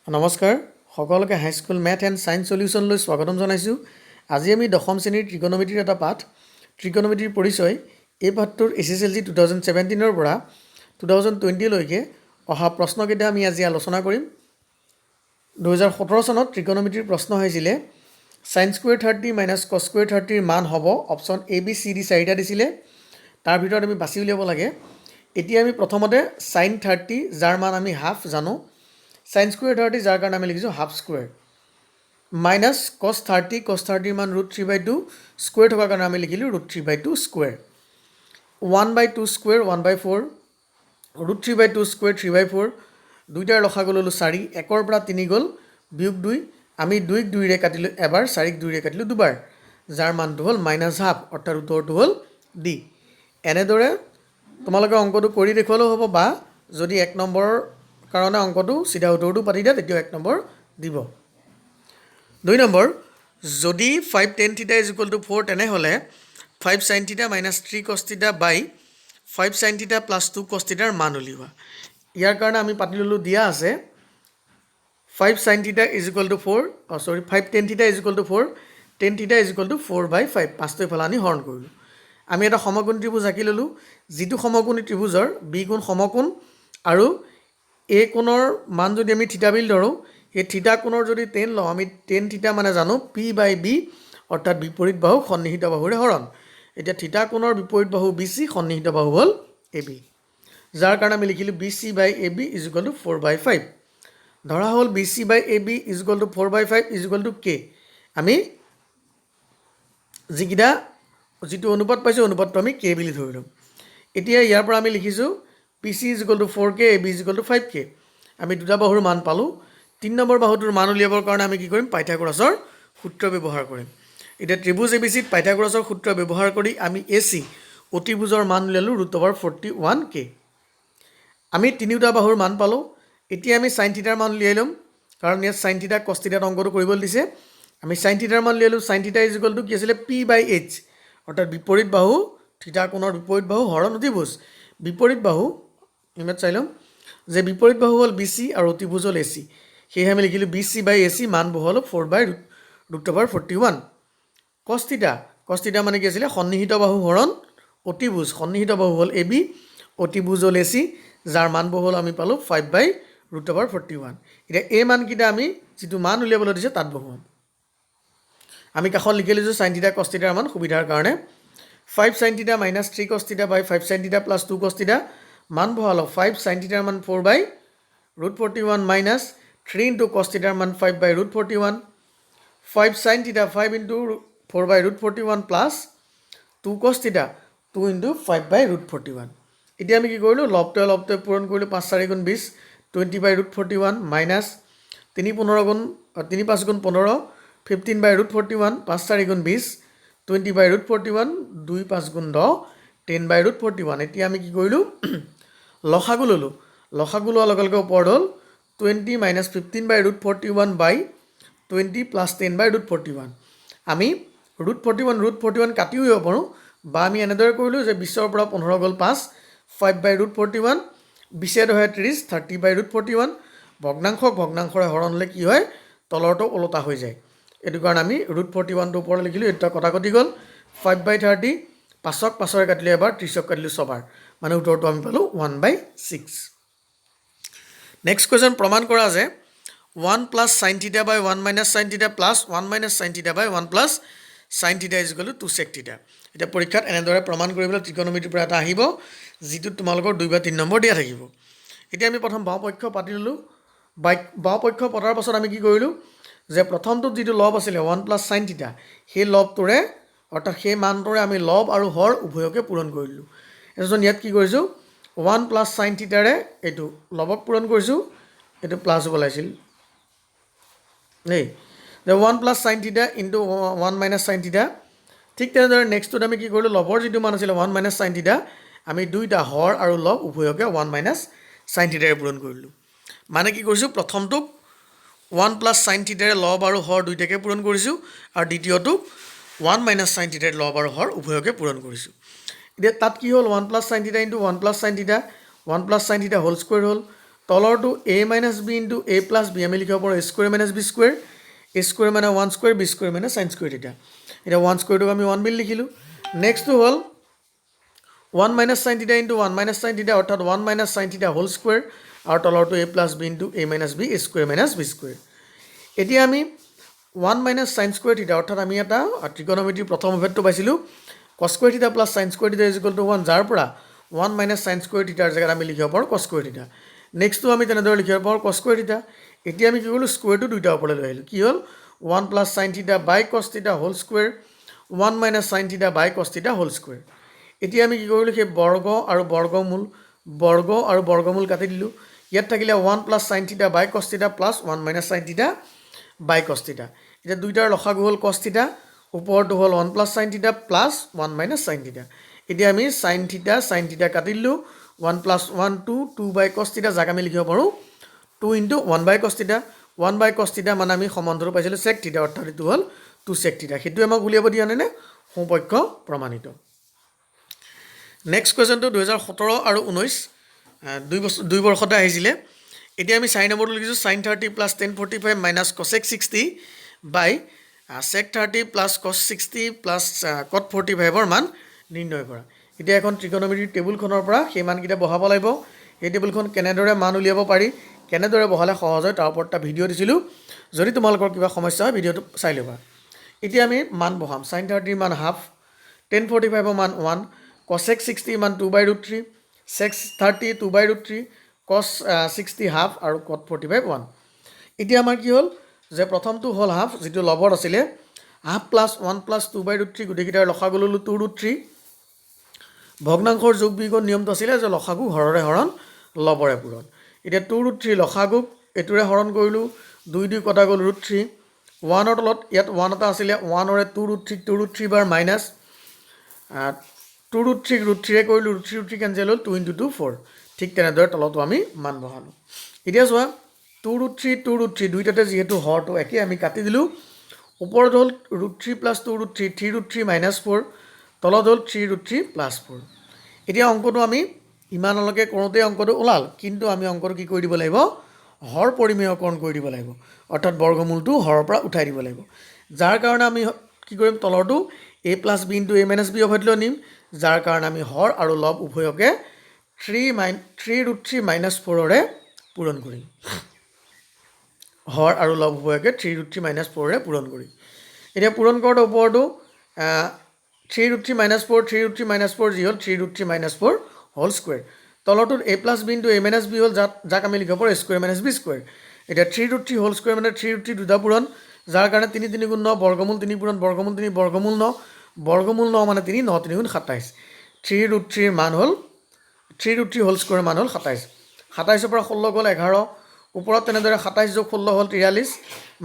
নমস্কাৰ সকলোকে high school math and science সলিউশনলৈ স্বাগতম জনাইছোঁ। আজি আমি দশম শ্ৰেণীৰ ত্ৰিকোণমিতিৰ এটা পাঠ ত্ৰিকোণমিতিৰ পৰিচয় এই পাঠটোৰ SSLC 2017 পৰা 2020 লৈকে অহা প্ৰশ্নকেইটা আমি আজি আলোচনা কৰিম। 2017 চনত ত্ৰিকোণমিতিৰ প্ৰশ্ন হৈছিলে sin square 30 minus cos square 30 ৰ মান হ'ব option A B C D চাৰিটা দিছিলে, তাৰ ভিতৰত আমি বাছি উলিয়াব লাগে। এতিয়া আমি প্ৰথমতে sin 30 যাৰ মান আমি হাফ জানো, sin square 30 যাৰ কাৰণে আমি লিখিছোঁ হাফ স্কুৱেৰ, মাইনাছ cos 30 মান √3/2 স্কুৱেৰ থকাৰ কাৰণে আমি লিখিলোঁ √3/2 স্কুৱেৰ, 1/2 স্কুৱেৰ 1/4, √3/2 স্কুৱেৰ 3/4, দুইটাৰ লসাগু ল'লোঁ 4, 1ৰ পৰা 3 গ'ল বিয়োগ 2, আমি 2ক 2ৰে কাটিলোঁ এবাৰ, 4ক 2ৰে কাটিলোঁ দুবাৰ, যাৰ মানটো হ'ল -হাফ, অৰ্থাৎ উত্তৰটো হ'ল ডি। এনেদৰে তোমালোকে অংকটো কৰি দেখুৱালেও হ'ব, বা যদি 1 নম্বৰৰ কাৰণে অংকটো চিধা উত্তৰটো পাতি দিয়া তেতিয়াও 1 নম্বৰ দিব। 2 নম্বৰ, যদি 5 tan θ = 4 তেনেহ'লে 5 sin θ - 3 cos θ by 5 sin θ + 2 cos θ ৰ মান উলিওৱা। ইয়াৰ কাৰণে আমি পাতি ল'লোঁ, দিয়া আছে 5 sin θ = 4, 5 tan θ = 4, tan θ = 4/5, 5টো এইফালে আনি হৰণ কৰিলোঁ। আমি এটা সমকোণী ত্ৰিভুজ আঁকি ল'লোঁ, যিটো সমকোণী ত্ৰিভুজৰ বি কোণ সমকোণ আৰু এ কোণৰ মান যদি আমি থিতা বুলি ধৰোঁ, সেই থিতা কোণৰ যদি টেন লওঁ, আমি টেন থিতা মানে জানো P/B, অৰ্থাৎ বিপৰীত বাহু সন্নিহিত বাহুৰে হৰণ। এতিয়া থিতা কোণৰ বিপৰীত বাহু BC, সন্নিহিত বাহু হ'ল AB, যাৰ কাৰণে আমি লিখিলোঁ BC/AB = 4/5। ধৰা হ'ল BC/AB = 4/5 = K। আমি যিটো অনুপাত পাইছোঁ অনুপাতটো আমি K বুলি ধৰি ল'ম। এতিয়া ইয়াৰ পৰা আমি লিখিছোঁ PC = 4K, AB = 5K। আমি দুটা বাহুৰ মান পালোঁ। 3 নম্বৰ বাহুটোৰ মান উলিয়াবৰ কাৰণে আমি কি কৰিম, পাইথাগোৰাছৰ সূত্ৰ ব্যৱহাৰ কৰিম। এতিয়া ত্ৰিভুজ ABCত পাইথাগোৰাছৰ সূত্ৰ ব্যৱহাৰ কৰি আমি AC অতিভুজৰ মান উলিয়ালোঁ √41K। আমি তিনিওটা বাহুৰ মান পালোঁ। এতিয়া আমি sin θ ৰ মান উলিয়াই ল'ম, কাৰণ ইয়াত sin θ cos θ অংকটো কৰিবলৈ দিছে। আমি sin θ ৰ মান উলিয়ালোঁ, sin θ = কি আছিলে P/H, অৰ্থাৎ বিপৰীত বাহু থিতা কোণৰ বিপৰীত বাহু হৰণ অতিভুজ। বিপৰীত বাহু ইমেজ চাই ল'ম যে বিপৰীত বাহু হ'ল BC আৰু অতিভুজ হ'ল AC, সেয়েহে আমি লিখিলোঁ BC/AC, মান বহল 4/√41। cos θ মানে কি আছিলে সন্নিহিত বাহু হৰণ অতিভুজ, সন্নিহিত বাহু হ'ল AB, অতিভুজ হ'ল AC, যাৰ মান বহল আমি পালোঁ 5/√41। এতিয়া এই মানকেইটা আমি যিটো মান উলিয়াবলৈ দিছে তাত বহুৱাম। আমি কাষত লিখি লৈছোঁ sin θ cos θ ৰ মান সুবিধাৰ কাৰণে। 5 sin θ - 3 cos θ by 5 sin θ + 2 cos θ, মান বহালোঁ 5 sin θ ৰ মান 4/√41 মাইনাছ 3 × cos θ ৰ মান 5/√41, 5 sin θ 5 × 4/√41 প্লাছ 2 cos θ 2 × 5/√41। এতিয়া আমি কি কৰিলোঁ, লবটোৱে পূৰণ কৰিলোঁ, 5 4 × 20, 20/√41 মাইনাছ 3 5 × 15, 15/√41, 5 4 × 20, 20/√41, 2 5 × 10, 10/√41। এতিয়া আমি কি কৰিলোঁ, লসাগু ল'লোঁ। লসাগু লোৱাৰ লগে লগে ওপৰত হ'ল 20 - 15/√41 by 20 + 10/√41। আমি √41 কাটিও দিব পাৰোঁ, বা আমি এনেদৰে কৰিলোঁ যে 20ৰ পৰা 15 গ'ল 5, 5/√41, 20 হয় 30, 30/√41, ভগ্নাংশৰে হৰণ হ'লে কি হয়, তলৰটো ওলোটা হৈ যায়। এইটো কাৰণে আমি √41টো ওপৰত লিখিলোঁ। এটা কটাকটি গ'ল 5/30, 5ক 5ৰে কাটিলোঁ এবাৰ, 30ক কাটিলোঁ ছবাৰ, মানে উত্তৰটো আমি পালোঁ 1/6। নেক্সট কুৱেশ্যন, প্ৰমাণ কৰা যে 1 + sin θ by 1 - sin θ plus 1 - sin θ by 1 + sin θ = 2 sec θ। এতিয়া পৰীক্ষাত এনেদৰে প্ৰমাণ কৰিবলৈ ত্ৰিকোণমিতিৰ পৰা এটা আহিব, যিটোত তোমালোকৰ 2 বা 3 নম্বৰ দিয়া থাকিব। এতিয়া আমি প্ৰথম বাওঁপক্ষ পাতি ল'লোঁ। বাওঁপক্ষ পতাৰ পাছত আমি কি কৰিলোঁ, যে প্ৰথমটোত যিটো লব আছিলে 1 + sin θ, সেই লবটোৰে অৰ্থাৎ সেই মানটোৰে আমি লব আৰু হৰ উভয়কে পূৰণ কৰিলোঁ। এজন ইয়াত কি কৰিছোঁ, 1 + sin θ ৰে এইটো লবক পূৰণ কৰিছোঁ, এইটো প্লাছ হ'ব লাগিছিল দেই, যে 1 + sin θ × 1 - sin θ। ঠিক তেনেদৰে নেক্সটটোত আমি কি কৰিলোঁ, লবৰ যিটো মান আছিলে 1 - sin θ, আমি দুইটা হৰ আৰু লব উভয়কে 1 - sin θ ৰে পূৰণ কৰিলোঁ। মানে কি কৰিছোঁ, প্ৰথমটোক 1 + sin θ ৰে লব আৰু হৰ দুইটাকে পূৰণ কৰিছোঁ, আৰু দ্বিতীয়টোক 1 - sin θ ৰে লব আৰু হৰ উভয়কে পূৰণ কৰিছোঁ। এতিয়া তাত কি হ'ল, 1 + sin θ × 1 + sin θ, 1 + sin θ whole square হ'ল, তলৰটো a minus b into a plus b আমি লিখিব পাৰোঁ a square minus b square a square মানে 1 স্কুৱেৰ b স্কুৱেৰ মানে sin স্কুৱেৰ থিটা এতিয়া 1 স্কুৱেৰটোক আমি 1 বুলি লিখিলোঁ নেক্সটটো হ'ল 1 minus sin theta into 1 minus sin theta অৰ্থাৎ 1 minus sin theta whole square আৰু তলৰটো a plus b into a minus b square minus b square এতিয়া আমি 1 মাইনাছ sin স্কুৱেৰ থিটা অৰ্থাৎ আমি এটা ত্ৰিকোণমিতিৰ প্ৰথম অভিক্ষেপটো পাইছিলোঁ cos স্কুৱেৰ থিটা প্লাছ sin স্কুৱেৰ থিটা ইজ ইকুৱেল টু 1 যাৰ পৰা 1 মাইনাছ sin স্কুৱেৰ থিটাৰ জেগাত আমি লিখিব পাৰোঁ cos স্কুৱেৰ থিটা নেক্সটটো আমি তেনেদৰে লিখিব পাৰোঁ cos স্কুৱেৰ থিটা এতিয়া আমি কি কৰিলোঁ স্কুৱেৰটো দুইটা ওপৰলৈ লৈ আহিলোঁ কি হ'ল 1 প্লাছ sin থিটা বাই cos থিটা হোল স্কুৱেৰ 1 মাইনাছ sin থিটা বাই cos থিটা হোল স্কুৱেৰ এতিয়া আমি কি কৰিলোঁ সেই বৰ্গ আৰু বৰ্গমূল কাটি দিলোঁ ইয়াত থাকিলে 1 প্লাছ sin থিটা বাই cos থিটা প্লাছ 1 মাইনাছ sin থিটা বাই cos থিটা এতিয়া দুইটাৰ লসাগু হ'ল cos থিটা ওপৰটো হ'ল 1 প্লাছ sin থিটা প্লাছ 1 মাইনাছ sin থিটা এতিয়া আমি sin থিটা কাটি দিলোঁ 1 প্লাছ 1 2 বাই cos থিটা যাক আমি লিখিব পাৰোঁ 2 ইনটু 1 বাই cos থিটা 1 বাই cos থিটা মানে আমি সমান্তৰাল পাইছিলোঁ sec থিটা অৰ্থাৎ এইটো হ'ল 2 sec থিটা সেইটোৱে আমাক উলিয়াব দিয়া নাই নে সমপক্ষ প্ৰমাণিত নেক্সট কুৱেশ্যনটো 2017 আৰু 19 দুই বৰ্ষতে আহিছিলে এতিয়া আমি 4 নম্বৰটো লিখিছোঁ sin 30 plus tan 45 minus cosec 60 বাই sec 30 plus cos 60 plus cot 45ৰ মান নিৰ্ণয় কৰা এতিয়া এখন ত্ৰিকোণমিতিৰ টেবুলখনৰ পৰা সেই মানকেইটা বহাব লাগিব এই টেবুলখন কেনেদৰে মান উলিয়াব পাৰি কেনেদৰে বহালে সহজ হয় তাৰ ওপৰত এটা ভিডিঅ' দিছিলোঁ যদি তোমালোকৰ কিবা সমস্যা হয় ভিডিঅ'টো চাই ল'বা এতিয়া আমি মান বহাম sin 30 মান হাফ tan 45ৰ মান 1 cosec 60 মান 2/√3 sec 30 2/√3 cos 60 হাফ আৰু cot 45 1 এতিয়া আমাৰ কি হ'ল যে প্ৰথমটো হ'ল হাফ যিটো লবত আছিলে হাফ প্লাছ 1 প্লাছ 2/√3 গোটেইকেইটাৰ লসাগু ল'লোঁ 2√3 ভগ্নাংশৰ যোগ বিয়োগৰ নিয়মটো আছিলে যে লসাগু হৰৰে হৰণ লবৰে পূৰণ এতিয়া 2√3 লসাগুক এইটোৰে হৰণ কৰিলোঁ 2 কটা গ'ল √3 1ৰ তলত ইয়াত 1 এটা আছিলে 1ৰে 2√3 বাৰ মাইনাছ 2√3 √3ৰে কৰিলোঁ √3 কেঞ্চেল হ'ল 2 ইনটু 2 4 ঠিক তেনেদৰে তলতো আমি মান বহালোঁ এতিয়া চোৱা 2√3 দুইটাতে যিহেতু হৰটো একে আমি কাটি দিলোঁ ওপৰত হ'ল √3 প্লাছ 2√3 3√3 মাইনাছ 4 তলত হ'ল 3√3 প্লাছ 4 এতিয়া অংকটো আমি ইমানলৈকে কৰোঁতে অংকটো ওলাল কিন্তু আমি অংকটো কি কৰি দিব লাগিব হৰ পৰিমেয়কৰণ কৰি দিব লাগিব অৰ্থাৎ বৰ্গমূলটো হৰৰ পৰা উঠাই দিব লাগিব যাৰ কাৰণে আমি কি কৰিম তলৰটো a plus b into a minus b অৱধিলৈ নিম যাৰ কাৰণে আমি হৰ আৰু লব উভয়কে 3√3 মাইনাছ 4ৰে পূৰণ কৰিম হৰ আৰু লব উভয়কে 3√3 মাইনাছ 4ৰে পূৰণ কৰিম এতিয়া পূৰণ কৰোঁতে ওপৰটো 3√3 মাইনাছ 4 3√3 মাইনাছ 4 যি হ'ল 3√3 মাইনাছ 4 হোল স্কুৱেৰ তলৰটোত a plus b into a minus b হ'ল যাক আমি লিখিব পাৰোঁ স্কুৱেৰ মাইনাছ b স্কুৱেৰ এতিয়া 3√3 হোল স্কুৱেৰ মানে 3√3 দুটা পূৰণ যাৰ কাৰণে 3 3 গুণ 9 বৰ্গমূল 3 পূৰণ বৰ্গমূল 3 বৰ্গমূল 9 মানে 3 9 3 গুণ 27 3√3 মান হ'ল 3√3 হোল স্কুৱেৰ মান হ'ল 27 27ৰ পৰা 16 গ'ল 11 ওপৰত তেনেদৰে 27 যোগ 16 হ'ল 43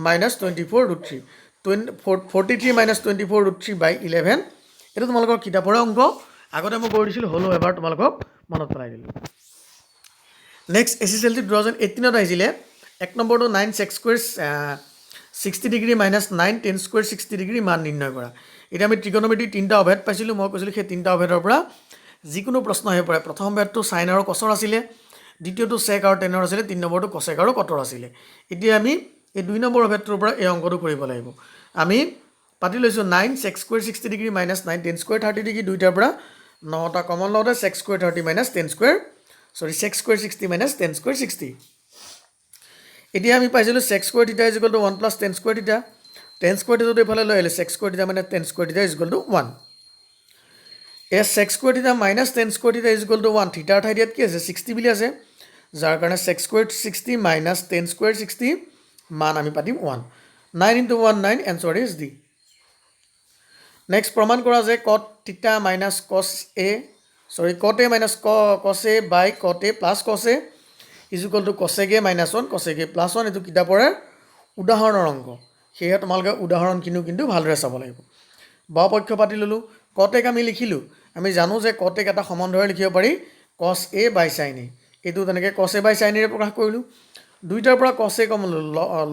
মাইনাছ 24√3 43 মাইনাছ 24√3 বাই 11 এইটো তোমালোকৰ কিতাপৰে অংক আগতে মই কৰি দিছিলোঁ হ'লেও এবাৰ তোমালোকক মনত পেলাই দিলোঁ নেক্সট SSLC 2018ত আহিছিলে 1 নম্বৰটো 9 sec square 60 degree minus 9 tan square 60 degree মান নিৰ্ণয় কৰা এতিয়া আমি ত্ৰিকোণমিতিৰ তিনিটা অভেদ পাইছিলোঁ মই কৈছিলোঁ সেই তিনিটা অভেদৰ পৰা যিকোনো প্ৰশ্ন আহিব পাৰে প্ৰথম অভেদটো sin আৰু cosৰ আছিলে দ্বিতীয়টো sec আৰু tanৰ আছিলে 3 নম্বৰটো cosec আৰু cotৰ আছিলে এতিয়া আমি এই 2 নম্বৰ অভেদটোৰ পৰা এই অংকটো কৰিব লাগিব আমি পাতি লৈছোঁ 9 sec square 60 degree minus 9 tan square 30 degree দুইটাৰ পৰা 9টা কমন লওঁতে sec square 30 minus tan square sec square 60 minus tan square 60 এতিয়া আমি পাইছিলোঁ sec স্কুৱেৰ থিটা is equal to 1 plus tan square থিটা tan স্কুৱেৰ থিটাটো এইফালে লৈ আহিলে sec স্কুৱেৰ থিটা মানে tan স্কুৱেৰ থিটা is equal to 1 sec square থিটা মাইনাছ tan স্কুৱেৰ থিটা ইজ ইকুৱেল টু 1 থিটাৰ ঠাইত ইয়াত কি আছে 60 বুলি আছে যাৰ কাৰণে sec square 60 minus tan square 60 মান আমি পাতিম 1 9 into 1 9 answer is D next প্ৰমাণ কৰা যে cot theta minus cos a minus cos a by cot a plus cos a is equal to cosec a minus 1 cosec a plus 1 এইটো কিতাপৰে উদাহৰণৰ অংক সেয়ে তোমালোকে উদাহৰণখিনি কিন্তু ভালদৰে চাব লাগিব বাওপক্ষ পাতি ল'লোঁ cotec আমি লিখিলোঁ আমি জানো যে cotec এটা সমান্তৰাল লিখিব পাৰি cos a by sin a এইটো তেনেকৈ cos a by sin a ৰে প্ৰকাশ কৰিলোঁ দুইটাৰ পৰা cos a কমন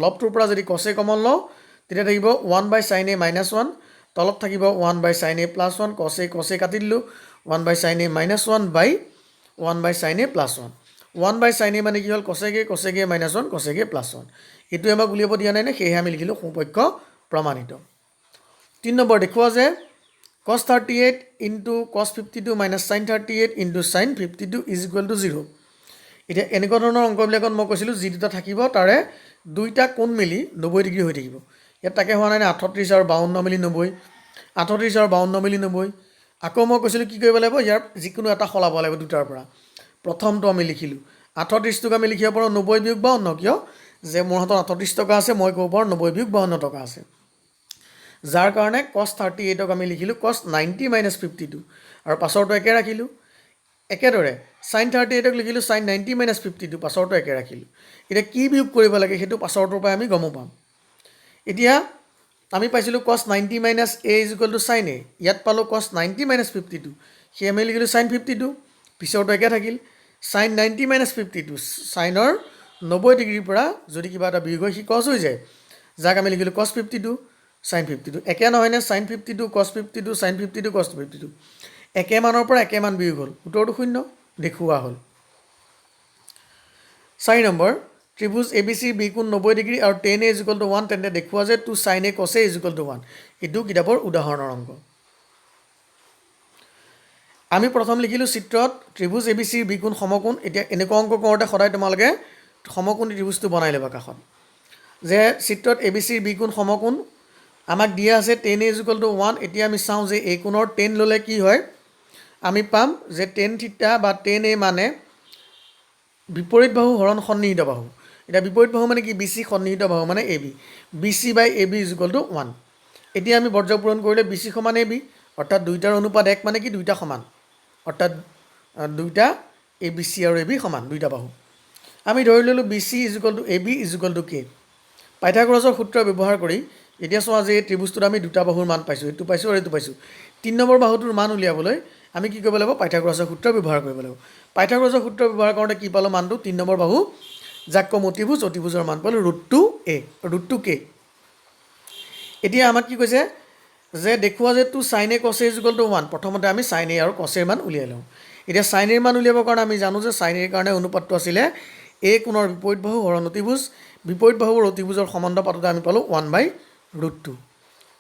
লবটোৰ পৰা যদি cos a কমন লওঁ তেতিয়া থাকিব 1 বাই sin a মাইনাছ 1 তলত থাকিব 1 by sin a plus 1 cos a কাটি দিলোঁ 1 by sin a minus 1 by 1 by sin a plus 1 1 by sine a মানে কি হ'ল কচেক এ মাইনাছ 1 কচেক এ প্লাছ 1 এইটো আমাক উলিয়াব দিয়া নাই নে সেয়েহে আমি লিখিলোঁ সোপক্ষ প্ৰমাণিত 3 নম্বৰ দেখুওৱা যে cos 38 into cos 52 minus sin 38 into sin 52 is equal two 0 এতিয়া এনেকুৱা ধৰণৰ অংকবিলাকত মই কৈছিলোঁ যি দুটা থাকিব তাৰে দুইটা কোণ মিলি 90 ডিগ্ৰী হৈ থাকিব ইয়াত তাকে হোৱা নাই নে 38 আৰু 52 মিলি 90 38 আৰু 52 মিলি 90 আকৌ মই কৈছিলোঁ কি কৰিব লাগিব ইয়াৰ যিকোনো এটা সলাব লাগিব দুটাৰ পৰা প্ৰথমটো আমি লিখিলোঁ 38 টকা আমি লিখিব পাৰোঁ 90 বিয়োগ 52 কিয় যে মোৰ হাতত 38 টকা আছে মই ক'ব পাৰোঁ 90 বিয়োগ 52 টকা আছে যাৰ কাৰণে cos 38ক আমি লিখিলোঁ cos 90 মাইনাছ 52 আৰু পাছৰটো একে ৰাখিলোঁ একেদৰে sin 38ক লিখিলোঁ sin 90 মাইনাছ 52 পাছৰটো একে ৰাখিলোঁ এতিয়া কি বিয়োগ কৰিব লাগে সেইটো পাছৰটোৰ পৰা আমি গম পাম এতিয়া আমি পাইছিলোঁ cos 90 minus a is equal two sin a ইয়াত পালোঁ cos 90 মাইনাছ 52 সেই আমি লিখিলোঁ sin 52 পিছৰটো একে থাকিল sin 90 মাইনাছ 52 চাইনৰ 90 ডিগ্ৰীৰ পৰা যদি কিবা এটা বিয়োগ হয় সি cos হৈ যায় যাক আমি লিখিলোঁ cos 52 sin 52 একে নহয়নে sin 52 cos 52 sin 52 cos 52 একে মানৰ পৰা একে মান বিয়োগ হ'ল উত্তৰটো শূন্য দেখুওৱা হ'ল 4 নম্বৰ ত্ৰিভুজ ABC বি কোণ 90 ডিগ্ৰী আৰু tan a is equal to 1 তেন্তে দেখুওৱা যে 2 sin a cos a is equal to 1 এইটো কিতাপৰ উদাহৰণৰ অংক আমি প্ৰথম লিখিলোঁ চিত্ৰত ত্ৰিভুজ ABC বি কোণ সমকোণ এতিয়া এনেকুৱা অংক কৰোঁতে সদায় তোমালোকে সমকোণী ত্ৰিভুজটো বনাই ল'বা কাষত যে চিত্ৰত ABC বি কোণ সমকোণ আমাক দিয়া আছে tan a is equal to 1 এতিয়া আমি চাওঁ যে এই কোণৰ tan ল'লে কি হয় আমি পাম যে tan থিটা বা tan a মানে বিপৰীত বাহু হৰণ সন্নিহিত বাহু এটা বিপৰীত বাহু মানে কি BC সন্নিহিত বাহু মানে AB BC by AB is equal to 1 এতিয়া আমি বৰ্গ পূৰণ কৰিলে BC সমান AB অৰ্থাৎ দুইটাৰ অনুপাত 1 মানে কি দুইটা সমান অৰ্থাৎ দুইটা ABC আৰু AB সমান দুইটা বাহু আমি ধৰি ল'লোঁ BC is equal two AB is equal two K পাইথাগোৰাছৰ সূত্ৰ ব্যৱহাৰ কৰি এতিয়া চোৱা যে এই ত্ৰিভুজটোত আমি দুটা বাহুৰ মান পাইছোঁ এইটো পাইছোঁ আৰু এইটো পাইছোঁ 3 নম্বৰ বাহুটোৰ মান উলিয়াবলৈ আমি কি কৰিব লাগিব পাইথাগোৰাছৰ সূত্ৰ ব্যৱহাৰ কৰিব লাগিব পাইথাগোৰাছৰ সূত্ৰ ব্যৱহাৰ কৰোঁতে কি পালোঁ মানটো 3 নম্বৰ বাহু যাক কম অতিভুজৰ মান পালোঁ √2a √2k এতিয়া আমাক কি কৈছে যে দেখুওৱা যে 2 sin a cos a is equal to 1 প্ৰথমতে আমি sin a আৰু cos a ৰ মান উলিয়াই লওঁ এতিয়া sin a ৰ মান উলিয়াবৰ কাৰণে আমি জানো যে sin a ৰ কাৰণে অনুপাতটো আছিলে a কোণৰ বিপৰীত বাহু হৰণ অতিভুজ বিপৰীত বাহু আৰু অতিভুজৰ সম্বন্ধ পাতোতে আমি পালোঁ 1/√2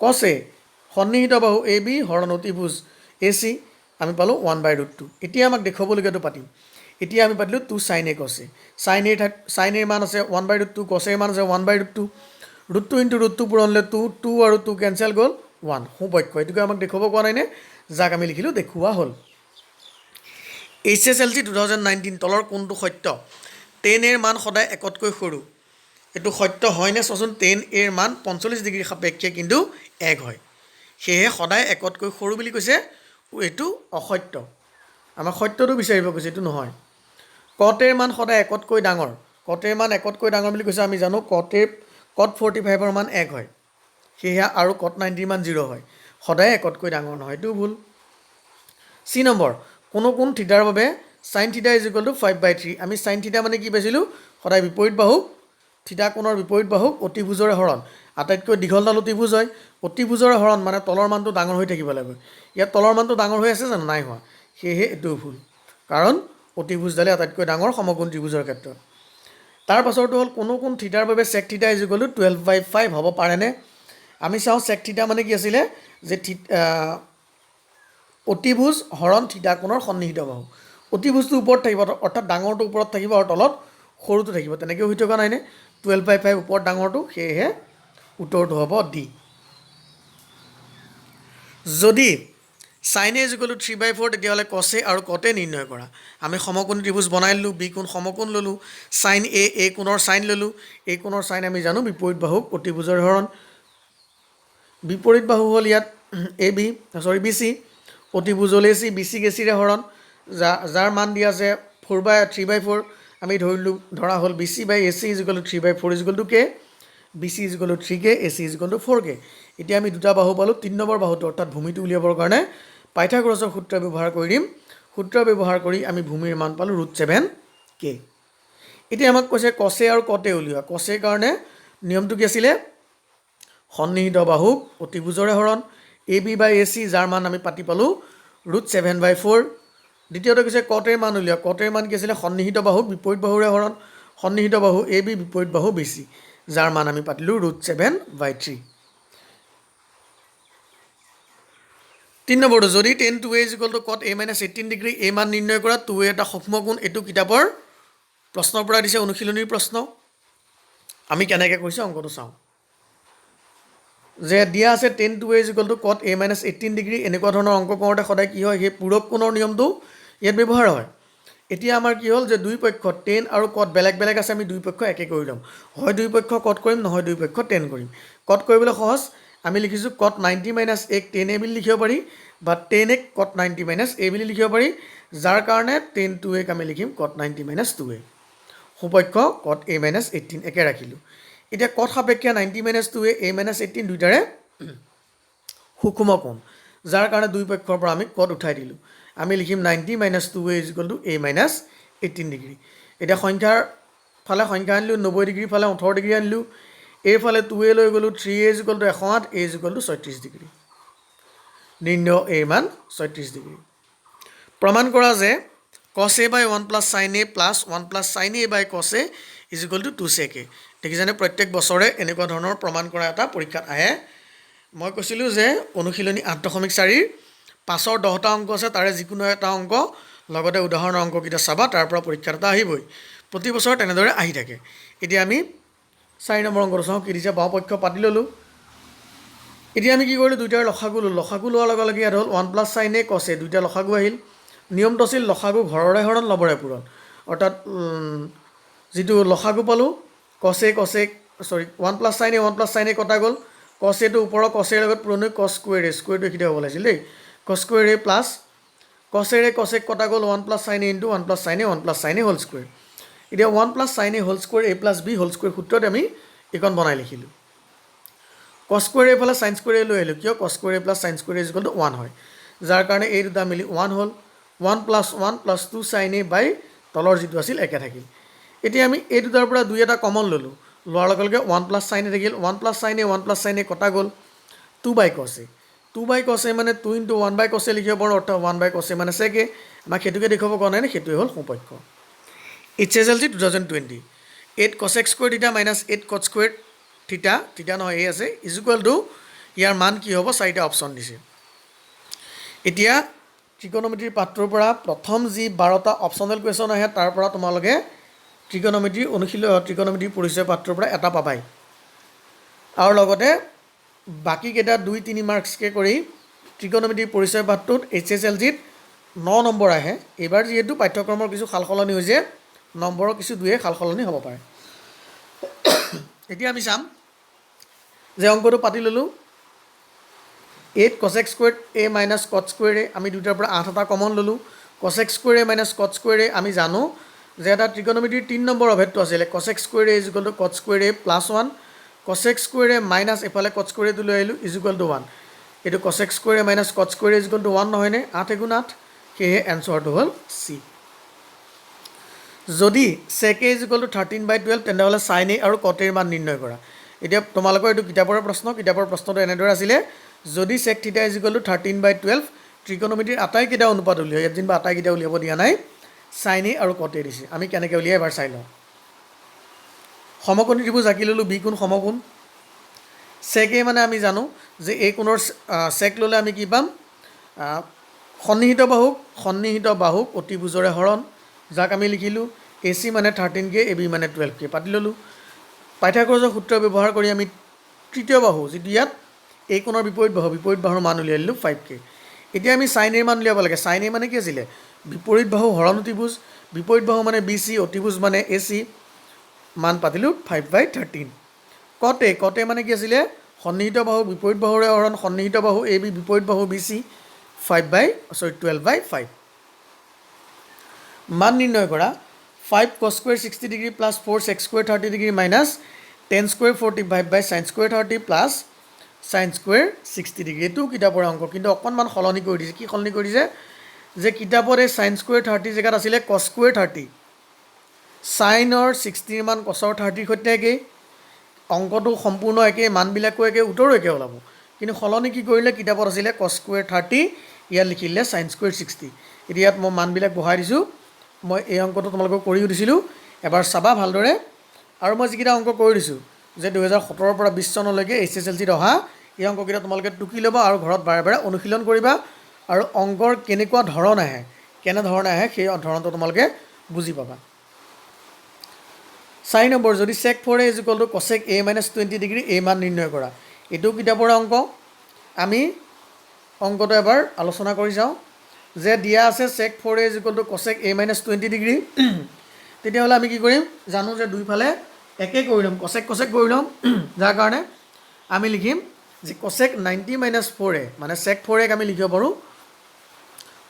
cos a সন্নিহিত বাহু AB হৰণ অতিভুজ AC আমি পালোঁ 1/√2 এতিয়া আমাক দেখুৱাবলগীয়াটো পাতিম এতিয়া আমি পাতিলোঁ 2 sin a cos a sin a ৰ মান আছে 1/√2 cos a ৰ মান আছে 1/√2 √2 ইনটু √2 পূৰণ হ'লে 2 আৰু 2 কেঞ্চেল গ'ল 1 সোপক্ষ এইটোকে আমাক দেখুৱাব কোৱা নাইনে যাক আমি লিখিলোঁ দেখুওৱা হ'ল HSLC 2019 তলৰ কোনটো সত্য tan a ৰ মান সদায় একতকৈ সৰু এইটো সত্য হয়নে চোৱাচোন tan a ৰ মান 45 ডিগ্ৰী সাপেক্ষে কিন্তু 1 হয় সেয়ে সদায় একতকৈ সৰু বুলি কৈছে এইটো অসত্য আমাক সত্যটো বিচাৰিব কৈছে এইটো নহয় cot a ৰ মান সদায় একতকৈ ডাঙৰ cot a ৰ মান একতকৈ ডাঙৰ বুলি কৈছে আমি জানো cot 45 ৰ মান 1 হয় সেয়া আৰু cot 90 ৰ মান 0 হয় সদায় একতকৈ ডাঙৰ নহয় এইটো ভুল C নম্বৰ কোনো কোণ থিটাৰ বাবে sin থিটা ইজ ইকুৱেল টু 5/3 আমি sin থিটা মানে কি পাইছিলোঁ সদায় বিপৰীত বাহু থিটা কোণৰ বিপৰীত বাহুক অতিভুজৰে হৰণ আটাইতকৈ দীঘলডাল অতিভুজ হয় অতিভুজৰে হৰণ মানে তলৰ মানটো ডাঙৰ হৈ থাকিব লাগিব ইয়াত তলৰ মানটো ডাঙৰ হৈ আছে জানো নাই হোৱা সেয়েহে এইটো ভুল কাৰণ অতিভুজডালে আটাইতকৈ ডাঙৰ সমকোণ ত্ৰিভুজৰ ক্ষেত্ৰত তাৰ পাছৰটো হ'ল কোনো কোণ থিটাৰ বাবে sec থিটা ইজ ইকুৱেল টু 12/5 হ'ব পাৰেনে আমি চাওঁ sec থিটা মানে কি আছিলে যে অতিভুজ হৰণ থিটা কোণৰ সন্নিহিত বাহু অতিভুজটো ওপৰত থাকিব অৰ্থাৎ ডাঙৰটো ওপৰত থাকিব আৰু তলত সৰুটো থাকিব তেনেকৈ হৈ থকা নাইনে 12/5 ওপৰত ডাঙৰটো সেয়েহে উত্তৰটো হ'ব ডি যদি sin a is equal two 3/4 তেতিয়াহ'লে cos a আৰু cot a নিৰ্ণয় কৰা আমি সমকোণী ত্ৰিভুজ বনাই ল'লোঁ বি কোণ সমকোণ ল'লোঁ sin a কোণৰ sin ল'লোঁ এই কোণৰ sin আমি জানো বিপৰীত বাহুক অতিভুজৰ হৰণ বিপৰীত বাহু হ'ল ইয়াত BC অতিভুজ হ'ল AC BC AC ৰে হৰণ যাৰ মান দিয়া আছে 3/4 আমি ধৰা হ'ল BC/AC is equal two 3/4 is equal two K BC is equal two 3K AC is equal two 4K এতিয়া আমি দুটা বাহু পালোঁ 3 নম্বৰ বাহুটো অৰ্থাৎ ভূমিটো উলিয়াবৰ কাৰণে পাইথাগোৰাছৰ সূত্ৰ ব্যৱহাৰ কৰি দিম সূত্ৰ ব্যৱহাৰ কৰি আমি ভূমিৰ মান পালোঁ √7K এতিয়া আমাক কৈছে cos a আৰু cot a উলিওৱা cos a কাৰণে নিয়মটো কি আছিলে সন্নিহিত বাহুক অতিভুজৰে হৰণ AB/AC যাৰ মান আমি পাতি পালোঁ √7/4 দ্বিতীয়তে কৈছে কট এৰ মান উলিওৱা কট এৰ মান কি আছিলে সন্নিহিত বাহুক বিপৰীত বাহুৰে হৰণ সন্নিহিত বাহু এ বি বিপৰীত বাহু বি চি যাৰ মান আমি পাতিলোঁ √7/3 3 নম্বৰটো যদি tan 2a = cot a - 18 degree এই মান নিৰ্ণয় কৰা 2a এটা সূক্ষ্ম কোণ এইটো কিতাপৰ প্ৰশ্নৰ পৰা দিছে অনুশীলনীৰ প্ৰশ্ন আমি কেনেকৈ কৰিছে অংকটো চাওঁ যে দিয়া আছে tan 2a = cot a - 18 degree এনেকুৱা ধৰণৰ অংক কৰোঁতে সদায় কি হয় সেই পূৰক কোণৰ নিয়মটো ইয়াত ব্যৱহাৰ হয় এতিয়া আমাৰ কি হ'ল যে দুই পক্ষ tan আৰু cot বেলেগ বেলেগ আছে আমি দুই পক্ষ একে কৰি ল'ম হয় দুই পক্ষ cot কৰিম নহয় দুই পক্ষ tan কৰিম cot কৰিবলৈ সহজ আমি লিখিছোঁ cot 90 - 1 tan a বুলি লিখিব পাৰি বা tan a cot 90 - a বুলি লিখিব পাৰি যাৰ কাৰণে tan 2a আমি লিখিম cot 90 - 2a সুপক্ষ cot a - 18 একে ৰাখিলোঁ এতিয়া cot সাপেক্ষে 90 - 2a a - 18 দুইটাৰে সূক্ষ্ম কোণ যাৰ কাৰণে দুই পক্ষৰ পৰা আমি cot উঠাই দিলোঁ আমি লিখিম 90 - 2a = a - 18 ডিগ্ৰী এতিয়া সংখ্যাৰ ফালে সংখ্যা আনিলোঁ 90 ডিগ্ৰী ফালে 18 ডিগ্ৰী আনিলোঁ এইফালে 2a লৈ গ'লোঁ 3a = 108 a = 36 ডিগ্ৰী নিৰ্ণয় a মান 36 ডিগ্ৰী প্ৰমাণ কৰা যে cos a / 1 + sin a + 1 + sin a / cos a = 2 sec a দেখিছেনে প্ৰত্যেক বছৰে এনেকুৱা ধৰণৰ প্ৰমাণ কৰা এটা পৰীক্ষাত আহে মই কৈছিলোঁ যে অনুশীলনী 8.4 5ৰ 10টা অংক আছে তাৰে যিকোনো এটা অংক লগতে উদাহৰণৰ অংককেইটা চাবা তাৰ পৰা পৰীক্ষাত এটা আহিবই প্ৰতি বছৰ তেনেদৰে আহি থাকে এতিয়া আমি 4 নম্বৰ অংকটো চাওঁ কি দিছে বাওঁ পক্ষ পাতি ল'লোঁ এতিয়া আমি কি কৰিলোঁ দুইটাৰ লসাগু ল'লোঁ লসাগু লোৱাৰ লগে লগে ইয়াত হ'ল 1 + sin a cos a দুইটা লসাগু আহিল নিয়মটো আছিল লসাগু ঘৰৰে হৰণ লবৰে পূৰণ অৰ্থাৎ যিটো লসাগু পালোঁ cos a 1 + sin a 1 + sin a কটা গ'ল cos a টো ওপৰৰ cos a লগত পূৰণ হৈ cos square a স্কুৱেৰটো এইখিনিতে হ'ব লাগিছিল দেই cos square a plus cos a cos a কটা গ'ল 1 + sin a * 1 + sin a 1 + sin a whole square এতিয়া 1 + sin a whole square a + b whole square সূত্ৰত আমি এইখন বনাই লিখিলোঁ cos square a ফালে sin square a লৈ আহিলোঁ কিয় cos square a + sin square a = 1 হয় যাৰ কাৰণে এই দুটা মিলি 1 হ'ল 1 + 1 + 2 sin a / তলৰ যিটো আছিল একে থাকিল এতিয়া আমি এই দুটাৰ পৰা দুই এটা কমন ল'লোঁ লোৱাৰ লগে লগে 1 + sin a থাকিল 1 + sin a 1 + sin a কটা গ'ল 2/cos a 2/cos a মানে 2 × 1/cos a লিখিব পাৰোঁ অৰ্থাৎ 1/cos a মানে sec a আমাক সেইটোকে দেখুৱাব কোৱা নাই নে সেইটোৱে হ'ল সোঁপক্ষ HSLC 2020 8 cos x square theta - 8 cot square theta theta নহয় এই আছে = ইয়াৰ মান কি হ'ব চাৰিটা অপশ্যন দিছে এতিয়া ট্ৰিগনমেট্ৰিৰ পাঠটোৰ পৰা প্ৰথম যি 12টা অপশ্যনেল কুৱেশ্যন আহে তাৰ পৰা তোমালোকে ট্ৰিগনমেট্ৰিৰ ট্ৰিগনমেট্ৰিৰ পৰিচয় পাঠটোৰ পৰা এটা পাবাই আৰু লগতে বাকীকেইটা 2-3 মাৰ্কছকৈ কৰি ট্ৰিগনমেট্ৰিৰ পৰিচয় পাঠটোত HSLCত 9 নম্বৰ আহে এইবাৰ যিহেতু পাঠ্যক্ৰমৰ কিছু সাল সলনি হৈছে নম্বৰৰ কিছু দুয়ে সাল সলনি হ'ব পাৰে এতিয়া আমি চাম যে অংকটো পাতি ল'লোঁ 8 cos x squared a - cot square a আমি দুটাৰ পৰা 8 এটা কমন ল'লোঁ cos x square a - cot square a আমি জানো যে এটা ট্ৰিগনমেট্ৰিৰ 3 নম্বৰ অভেদটো আছিলে cos x square a = cot square a + 1 cos x square a minus এফালে cot square a টো লৈ আহিলোঁ = 1 এইটো cos x square a - cot square a = 1 নহয়নে 8 × 8 সেয়ে এনচাৰটো হ'ল চি যদি sec a = 13/12 তেনেহ'লে sin a আৰু cot a ৰ মান নিৰ্ণয় কৰা এতিয়া তোমালোকৰ এইটো কিতাপৰ প্ৰশ্নটো এনেদৰে আছিলে যদি sec theta = 13/12 ট্ৰিগনমেট্ৰিৰ আটাইকেইটা অনুপাত উলিয়াই ইয়াত যেনিবা আটাইকেইটা উলিয়াব দিয়া নাই sin a আৰু cot a দিছে আমি কেনেকৈ উলিয়াই এবাৰ চাই লওঁ সমকোণী ত্ৰিভুজ আঁকি ল'লোঁ বি কোণ সমকোণ sec a মানে আমি জানো যে এই কোণৰ sec ল'লে আমি কি পাম সন্নিহিত বাহুক অতিভুজৰে হৰণ যাক আমি লিখিলোঁ AC মানে 13K AB মানে 12K পাতি ল'লোঁ পাইথাগোৰাছৰ সূত্ৰ ব্যৱহাৰ কৰি আমি তৃতীয় বাহু যিটো ইয়াত এই কোণৰ বিপৰীত বাহুৰ মান উলিয়াই দিলোঁ 5K এতিয়া আমি sin a ৰ মান উলিয়াব লাগে sin a মানে কি আছিলে বিপৰীত বাহু হৰণ অতিভুজ বিপৰীত বাহু মানে BC অতিভুজ মানে AC মান পাতিলোঁ 5/13 cot a মানে কি আছিলে সন্নিহিত বাহু বিপৰীত বাহুৰে হৰণ সন্নিহিত বাহু AB বিপৰীত বাহু BC 12/5 মান নিৰ্ণয় কৰা 5 cos square 60 degree + 4 sec square 30 degree - tan square 45 / sin square 30 + sin square 60 degree এইটো কিতাপৰ অংক কিন্তু অকণমান সলনি কৰি দিছে কি সলনি কৰি দিছে যে কিতাপত এই sin square 30 জেগাত আছিলে cos square 30 চাইনৰ 60 মান cosৰ 30 সৈতে একেই অংকটো সম্পূৰ্ণ একেই মানবিলাকো একেই উত্তৰো একে ওলাব কিন্তু সলনি কি কৰিলে কিতাপত আছিলে cos square 30 ইয়াত লিখিলে sin square 60 এতিয়া ইয়াত মই মানবিলাক বহাই দিছোঁ মই এই অংকটো তোমালোকক কৰিও দিছিলোঁ এবাৰ চাবা ভালদৰে আৰু মই যিকেইটা অংক কৰি দিছোঁ যে 2017 পৰা 20 চনলৈকে HSLCত অহা এই অংককেইটা তোমালোকে টুকি ল'বা আৰু ঘৰত বাৰে বাৰে অনুশীলন কৰিবা আৰু অংকৰ কেনেকুৱা ধৰণ আহে কেনেধৰণে আহে সেই ধৰণটো তোমালোকে বুজি পাবা 4 নম্বৰ যদি sec 4a = cosec a - 20 degree এই মান নিৰ্ণয় কৰা এইটো কিতাপৰ অংক আমি অংকটো এবাৰ আলোচনা কৰি যাওঁ যে দিয়া আছে sec 4a = cosec a - 20 degree তেতিয়াহ'লে আমি কি কৰিম জানো যে দুইফালে একে কৰি ল'ম cosec cosec কৰি ল'ম যাৰ কাৰণে আমি লিখিম যে cosec 90 - 4a মানে sec 4a আমি লিখিব পাৰোঁ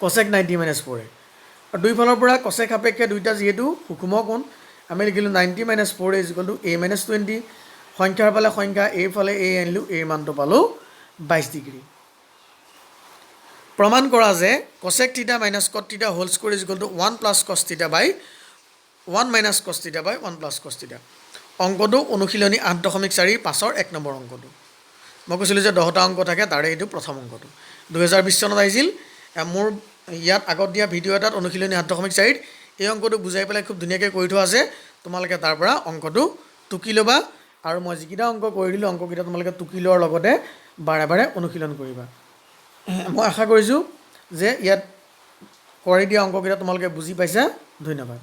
cosec 90 - 4a আৰু দুইফালৰ পৰা cosec সাপেক্ষে দুইটা যিহেতু সুষম কোণ আমি লিখিলোঁ 90 - 4a = a - 20 সংখ্যাৰ ফালে সংখ্যা এইফালে a আনিলোঁ এই মানটো পালোঁ 22 ডিগ্ৰী প্ৰমাণ কৰা যে cosec θ - cot θ whole square = 1 + cos θ / 1 - cos θ / 1 + cos θ অংকটো অনুশীলনী 8.4 5ৰ 1 নম্বৰ অংকটো মই কৈছিলোঁ যে 10টা অংক থাকে তাৰে এইটো প্ৰথম অংকটো 2020 চনত আহিছিল মোৰ ইয়াত আগত দিয়া ভিডিঅ' এটাত অনুশীলনী 8.4ত এই অংকটো বুজাই পেলাই খুব ধুনীয়াকৈ কৰি থোৱা আছে তোমালোকে তাৰ পৰা অংকটো টুকি ল'বা আৰু মই যিকেইটা অংক কৰি দিলোঁ অংককেইটা তোমালোকে টুকি লোৱাৰ লগতে বাৰে বাৰে অনুশীলন কৰিবা মই আশা কৰিছোঁ যে ইয়াত কৰি দিয়া অংককেইটা তোমালোকে বুজি পাইছা ধন্যবাদ